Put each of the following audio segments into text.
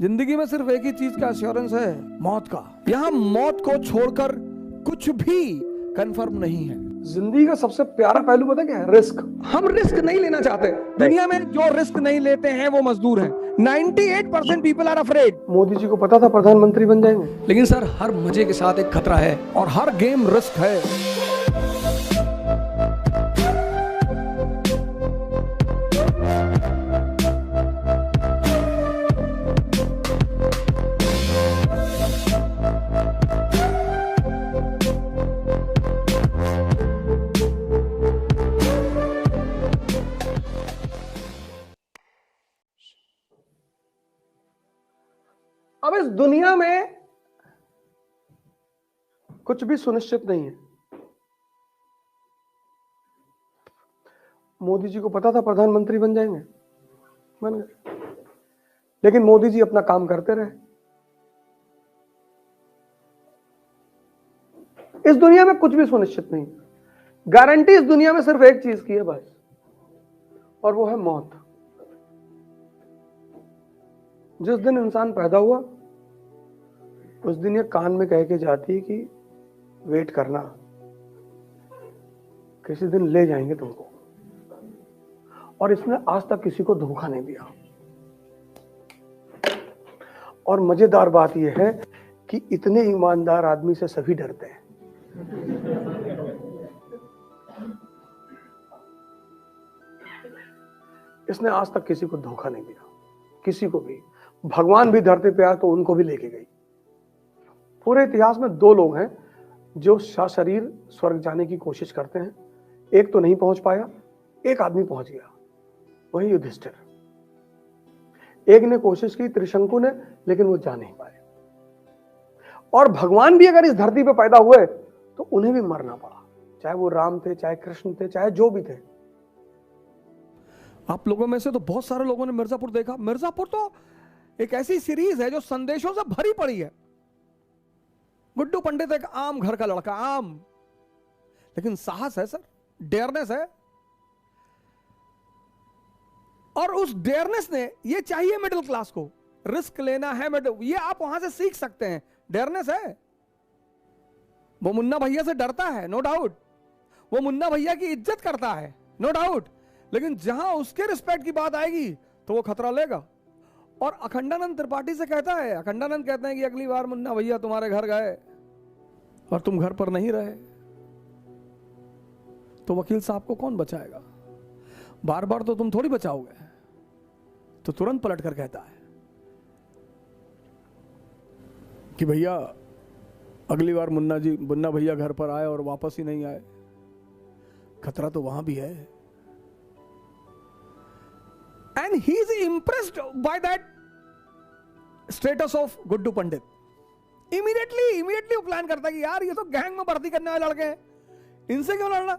जिंदगी में सिर्फ एक ही चीज का एश्योरेंस है, मौत का। यहां मौत को छोड़कर कुछ भी कंफर्म नहीं है। जिंदगी का सबसे प्यारा पहलू पता क्या है? रिस्क। हम रिस्क नहीं लेना चाहते। दुनिया में जो रिस्क नहीं लेते हैं वो मजदूर हैं। 98% people are afraid. Modi ji को पता था प्रधानमंत्री बन जाएंगे, लेकिन सर हर मजे के साथ एक खतरा है और हर गेम रिस्क है। अब इस दुनिया में कुछ भी सुनिश्चित नहीं है। मोदी जी को पता था प्रधानमंत्री बन जाएंगे, बन गए। लेकिन मोदी जी अपना काम करते रहे। इस दुनिया में कुछ भी सुनिश्चित नहीं। गारंटी इस दुनिया में सिर्फ एक चीज की है बस, और वो है मौत। जिस दिन इंसान पैदा हुआ उस दिन ये कान में कह के जाती है कि वेट करना, किसी दिन ले जाएंगे तुमको। और इसने आज तक किसी को धोखा नहीं दिया। और मजेदार बात यह है कि इतने ईमानदार आदमी से सभी डरते हैं। इसने आज तक किसी को धोखा नहीं दिया, किसी को भी। भगवान भी धरती पे आए तो उनको भी लेके गई। पूरे इतिहास में दो लोग हैं जो सशरीर स्वर्ग जाने की कोशिश करते हैं। एक तो नहीं पहुंच पाया, एक आदमी पहुंच गया, वही युधिष्ठिर। एक ने कोशिश की, त्रिशंकु ने, लेकिन वो जा नहीं पाए। और भगवान भी अगर इस धरती पे पैदा हुए तो उन्हें भी मरना पड़ा, चाहे वो राम थे, चाहे कृष्ण थे, चाहे जो भी थे। आप लोगों में से तो बहुत सारे लोगों ने मिर्जापुर देखा। मिर्जापुर तो एक ऐसी सीरीज है जो संदेशों से भरी पड़ी है। गुड्डू पंडित एक आम घर का लड़का, आम, लेकिन साहस है सर, डेयरनेस है। और उस डेयरनेस ने, ये चाहिए मिडिल क्लास को, रिस्क लेना है मिडिल, ये आप वहां से सीख सकते हैं। डेयरनेस है। वो मुन्ना भैया से डरता है, नो डाउट। वो मुन्ना भैया की इज्जत करता है, नो डाउट। लेकिन जहां उसके रिस्पेक्ट की बात आएगी तो वो खतरा लेगा। और अखंडानंद त्रिपाठी से कहता है, अखंडानंद कहते हैं कि अगली बार मुन्ना भैया तुम्हारे घर गए और तुम घर पर नहीं रहे तो वकील साहब को कौन बचाएगा? बार बार तो तुम थोड़ी बचाओगे। तो तुरंत पलट कर कहता है कि भैया अगली बार मुन्ना भैया घर पर आए और वापस ही नहीं आए, खतरा तो वहां भी है। And he is impressed by that status of Guddu Pandit. Immediately वो प्लान करता है कि यार ये तो गैंग में भर्ती करने वाले लड़के हैं, इनसे क्यों लड़ना।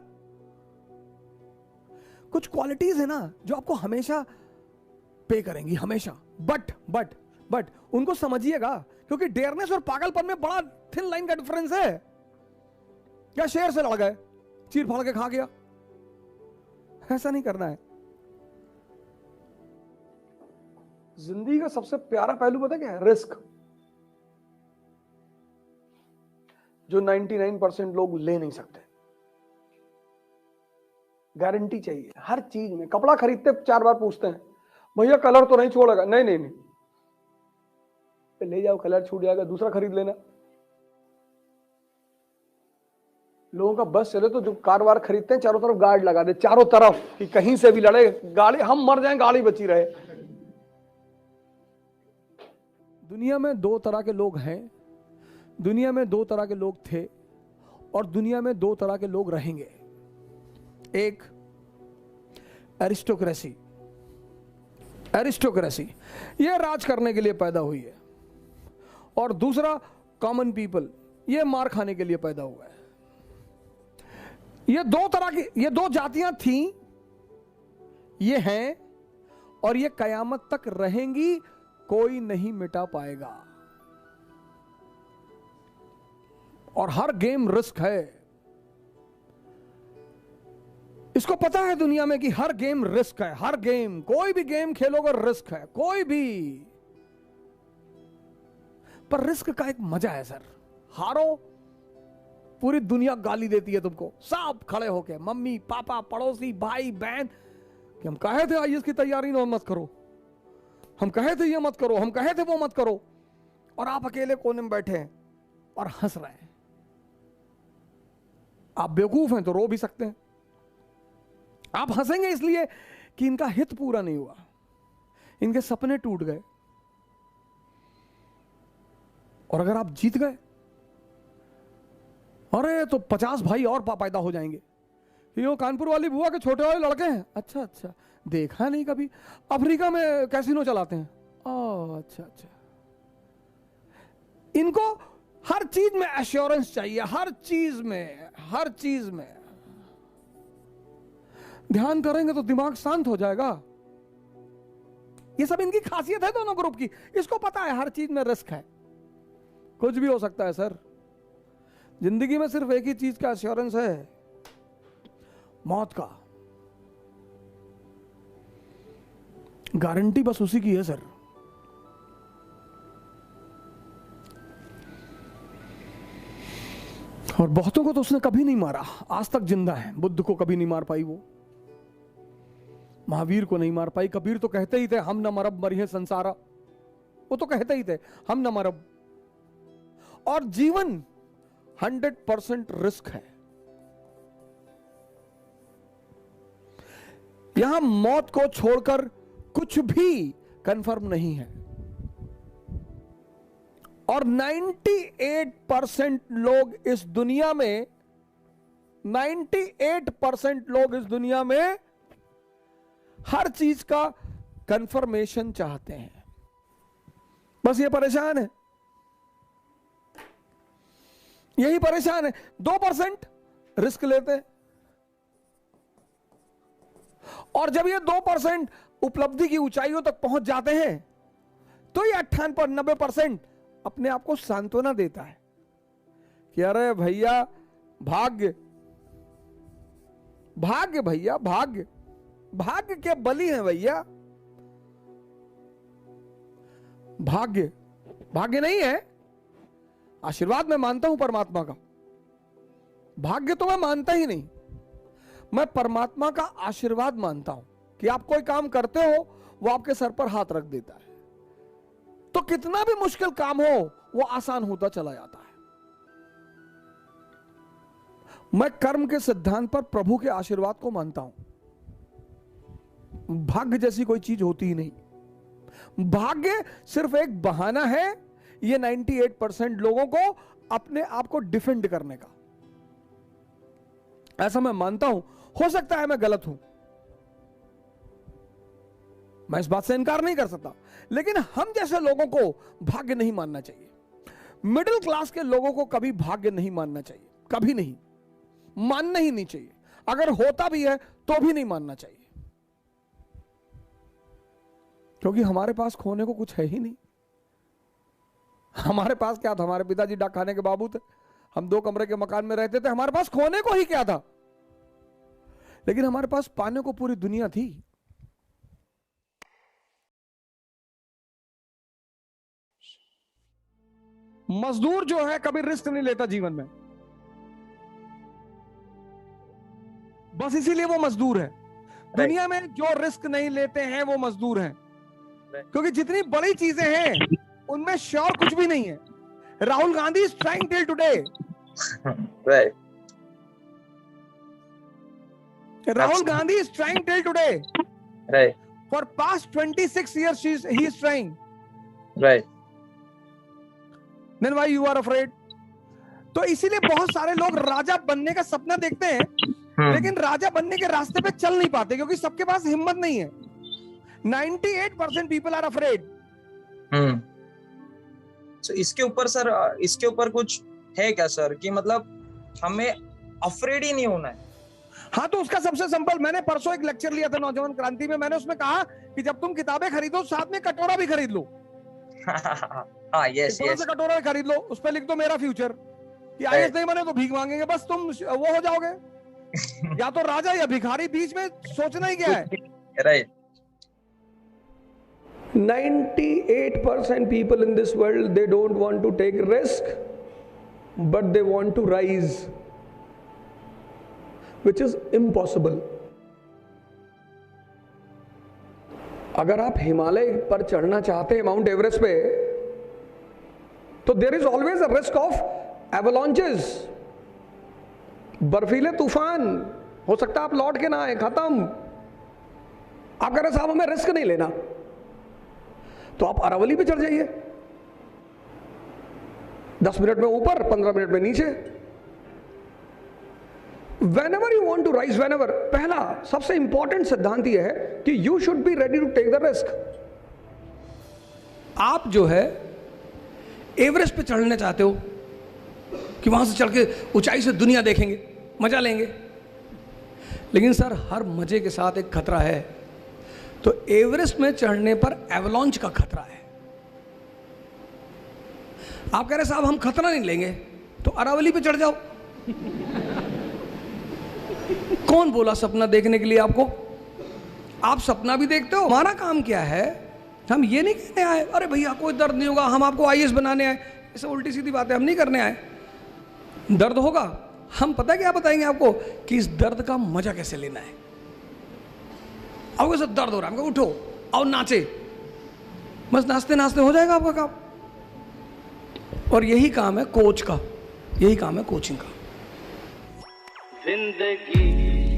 कुछ क्वालिटीज है ना जो आपको हमेशा पे करेंगी, हमेशा। बट उनको समझिएगा, क्योंकि डेयरनेस और पागलपन में बड़ा थिन लाइन का डिफरेंस है। क्या शेर से लड़ गए, चीर फाड़ के खा गया? ऐसा नहीं करना है। जिंदगी का सबसे प्यारा पहलू पता क्या है? रिस्क। जो 99% लोग ले नहीं सकते। गारंटी चाहिए हर चीज में। कपड़ा खरीदते 4 बार पूछते हैं, भैया कलर तो नहीं छोड़ेगा? नहीं, ले जाओ, कलर छूट जाएगा, दूसरा खरीद लेना। लोगों का बस चले तो जो कार वार खरीदते हैं चारों तरफ गार्ड लगा दे, चारों तरफ, कि कहीं से भी लड़े गाड़ी, हम मर जाएं गाड़ी बची रहे। दुनिया में 2 तरह के लोग हैं, दुनिया में 2 तरह के लोग थे, और दुनिया में 2 तरह के लोग रहेंगे। एक एरिस्टोक्रेसी, ये राज करने के लिए पैदा हुई है। और दूसरा कॉमन पीपल, ये मार खाने के लिए पैदा हुआ है। ये 2 तरह की, ये 2 जातियां थी, ये हैं, और ये कयामत तक रहेंगी, कोई नहीं मिटा पाएगा। और हर गेम रिस्क है। इसको पता है दुनिया में कि हर गेम रिस्क है। हर गेम, कोई भी गेम खेलोगे रिस्क है, कोई भी। पर रिस्क का एक मजा है सर। हारो, पूरी दुनिया गाली देती है तुमको, सब खड़े होके, मम्मी पापा पड़ोसी भाई बहन, कि हम कहे थे आईएएस की तैयारी ना मत करो, हम कहे थे ये मत करो, हम कहे थे वो मत करो, और आप अकेले कोने में बैठे हैं और हंस रहे हैं। आप बेवकूफ हैं तो रो भी सकते हैं। आप हंसेंगे इसलिए कि इनका हित पूरा नहीं हुआ, इनके सपने टूट गए। और अगर आप जीत गए, अरे तो 50 भाई और पैदा हो जाएंगे। यो कानपुर वाली बुआ के छोटे वाले लड़के हैं, अच्छा अच्छा, देखा नहीं कभी, अफ्रीका में कैसीनो चलाते हैं, ओह अच्छा अच्छा। इनको हर चीज में एश्योरेंस चाहिए, हर चीज में, हर चीज में। ध्यान करेंगे तो दिमाग शांत हो जाएगा। ये सब इनकी खासियत है दोनों ग्रुप की। इसको पता है हर चीज में रिस्क है, कुछ भी हो सकता है सर। जिंदगी में सिर्फ एक ही चीज का एश्योरेंस है, मौत का गारंटी बस उसी की है सर। और बहुतों को तो उसने कभी नहीं मारा, आज तक जिंदा है। बुद्ध को कभी नहीं मार पाई वो, महावीर को नहीं मार पाई। कबीर तो कहते ही थे हम न मरब मरिहे संसारा, वो तो कहते ही थे हम न मरब। और जीवन 100% रिस्क है। यहां मौत को छोड़कर कुछ भी कंफर्म नहीं है। और 98% लोग इस दुनिया में, 98% लोग इस दुनिया में हर चीज का कंफर्मेशन चाहते हैं, बस ये परेशान है, यही परेशान है। 2% रिस्क लेते हैं, और जब ये 2% उपलब्धि की ऊंचाइयों तक पहुंच जाते हैं तो ये 98-90% अपने आप को सांत्वना देता है कि अरे भैया भाग्य, भाग्य भैया, भाग्य, भाग्य के बलि हैं भैया। भाग्य, भाग्य नहीं है, आशीर्वाद मैं मानता हूं परमात्मा का, भाग्य तो मैं मानता ही नहीं। मैं परमात्मा का आशीर्वाद मानता हूं कि आप कोई काम करते हो वो आपके सर पर हाथ रख देता है, तो कितना भी मुश्किल काम हो वो आसान होता चला जाता है। मैं कर्म के सिद्धांत पर प्रभु के आशीर्वाद को मानता हूं। भाग्य जैसी कोई चीज होती ही नहीं। भाग्य सिर्फ एक बहाना है ये 98% लोगों को अपने आप को डिफेंड करने का, ऐसा मैं मानता हूं। हो सकता है मैं गलत हूं, मैं इस बात से इनकार नहीं कर सकता, लेकिन हम जैसे लोगों को भाग्य नहीं मानना चाहिए। मिडिल क्लास के लोगों को कभी भाग्य नहीं मानना चाहिए, कभी नहीं, मानना ही नहीं चाहिए। अगर होता भी है तो भी नहीं मानना चाहिए, क्योंकि हमारे पास खोने को कुछ है ही नहीं। हमारे पास क्या था? हमारे पिताजी डाक खाने के बाबू थे, हम 2 कमरे के मकान में रहते थे, हमारे पास खोने को ही क्या था? लेकिन हमारे पास पाने को पूरी दुनिया थी। मजदूर जो है कभी रिस्क नहीं लेता जीवन में, बस इसीलिए वो मजदूर है। दुनिया में जो रिस्क नहीं लेते हैं वो मजदूर हैं, क्योंकि जितनी बड़ी चीजें हैं उनमें श्योर कुछ भी नहीं है। Rahul Gandhi is trying till today, right, Rahul Gandhi is trying till today. right, For past 26 years he is trying. right, Then why you are afraid? तो इसीलिए बहुत सारे लोग राजा बनने का सपना देखते हैं, लेकिन राजा बनने के रास्ते पे चल नहीं पाते, क्योंकि सबके पास हिम्मत नहीं है। 98% people are afraid. so इसके ऊपर सर, इसके ऊपर कुछ है क्या सर, कि मतलब हमें अफ्रेड ही नहीं होना है? हाँ, तो उसका सबसे सिंपल, मैंने परसों एक लेक्चर लिया था नौजवान क्रांति में, मैंने उसमें कहा कि जब तुम किताबें खरीदो साथ में कटोरा भी खरीद लो। हाँ, यस यस, कटोरा भी खरीद लो, उस पर लिख दो मेरा फ्यूचर, कि आईएएस नहीं बने तो भीख मांगेंगे, बस तुम वो हो जाओगे। या तो राजा या भिखारी, बीच में सोचना ही क्या है? Right. 98% people in this world, they don't want to take risk, but they want to rise, which is impossible. अगर आप हिमालय पर चढ़ना चाहते हैं, माउंट एवरेस्ट पे, तो there is always a risk of avalanches, बर्फीले तूफान, हो सकता है आप लौट के ना आए, खत्म। आप कह रहे साहब हमें रिस्क नहीं लेना, तो आप अरावली पे चढ़ जाइए, 10 मिनट में ऊपर, 15 मिनट में नीचे। Whenever you want to rise, whenever, पहला सबसे इंपॉर्टेंट सिद्धांत यह है कि you should be ready to take the risk। आप जो है एवरेस्ट पे चढ़ने चाहते हो कि वहां से चढ़ के ऊंचाई से दुनिया देखेंगे, मजा लेंगे, लेकिन सर हर मजे के साथ एक खतरा है। तो एवरेस्ट में चढ़ने पर एवलॉन्च का खतरा है। आप कह रहे साहब हम खतरा नहीं लेंगे, तो अरावली पे चढ़ जाओ। कौन बोला सपना देखने के लिए आपको? आप सपना भी देखते हो। हमारा काम क्या है, हम ये नहीं कहने आए अरे भैया कोई दर्द नहीं होगा, हम आपको आईएएस बनाने आए, ऐसे उल्टी सीधी बातें हम नहीं करने आए। दर्द होगा, हम पता क्या बताएंगे आपको कि इस दर्द का मजा कैसे लेना है। आपको सब दर्द हो रहा है, हमको उठो और नाचे, बस नाचते नाचते हो जाएगा आपका काम। और यही काम है कोच का, यही काम है कोचिंग का। जिंदगी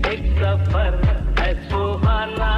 एक सफर है सुहाना।